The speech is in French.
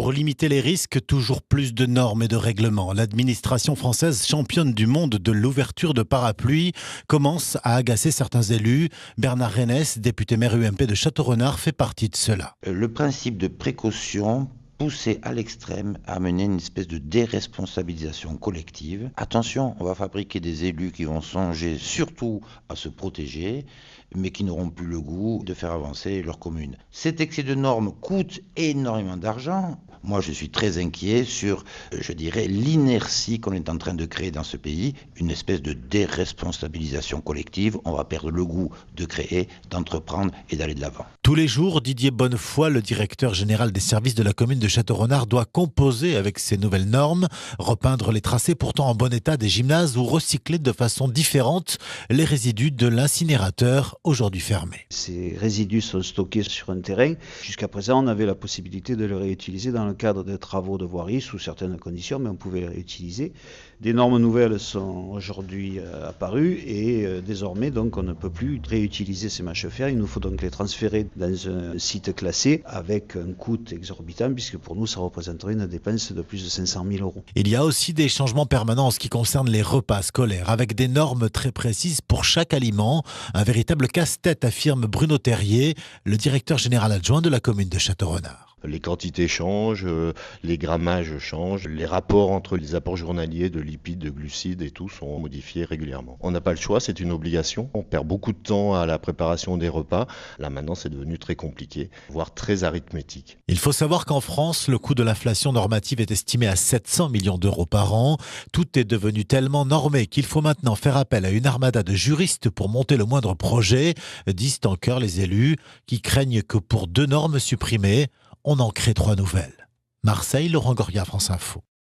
Pour limiter les risques, toujours plus de normes et de règlements. L'administration française, championne du monde de l'ouverture de parapluies, commence à agacer certains élus. Bernard Renès, député maire UMP de Château-Renard, fait partie de cela. Le principe de précaution poussé à l'extrême à mener une espèce de déresponsabilisation collective. Attention, on va fabriquer des élus qui vont songer surtout à se protéger, mais qui n'auront plus le goût de faire avancer leur commune. Cet excès de normes coûte énormément d'argent. Moi, je suis très inquiet sur, l'inertie qu'on est en train de créer dans ce pays, une espèce de déresponsabilisation collective. On va perdre le goût de créer, d'entreprendre et d'aller de l'avant. Tous les jours, Didier Bonnefoy, le directeur général des services de la commune de Château-Renard, doit composer avec ces nouvelles normes, repeindre les tracés pourtant en bon état des gymnases ou recycler de façon différente les résidus de l'incinérateur aujourd'hui fermé. Ces résidus sont stockés sur un terrain. Jusqu'à présent, on avait la possibilité de les réutiliser dans le cadre de travaux de voirie sous certaines conditions, mais on pouvait les réutiliser. Des normes nouvelles sont aujourd'hui apparues et désormais, donc, on ne peut plus réutiliser ces mâches fer. Il nous faut donc les transférer dans un site classé avec un coût exorbitant, puisque pour nous, ça représenterait une dépense de plus de 500 000 €. Il y a aussi des changements permanents en ce qui concerne les repas scolaires, avec des normes très précises pour chaque aliment. Un véritable casse-tête, affirme Bruno Terrier, le directeur général adjoint de la commune de Château-Renard. Les quantités changent, les grammages changent, les rapports entre les apports journaliers de lipides, de glucides et tout sont modifiés régulièrement. On n'a pas le choix, c'est une obligation. On perd beaucoup de temps à la préparation des repas. Là maintenant, c'est devenu très compliqué, voire très arithmétique. Il faut savoir qu'en France, le coût de l'inflation normative est estimé à 700 millions d'euros par an. Tout est devenu tellement normé qu'il faut maintenant faire appel à une armada de juristes pour monter le moindre projet, disent en chœur les élus, qui craignent que pour 2 normes supprimées, on en crée 3 nouvelles. Marseille, Laurent Goria, France Info.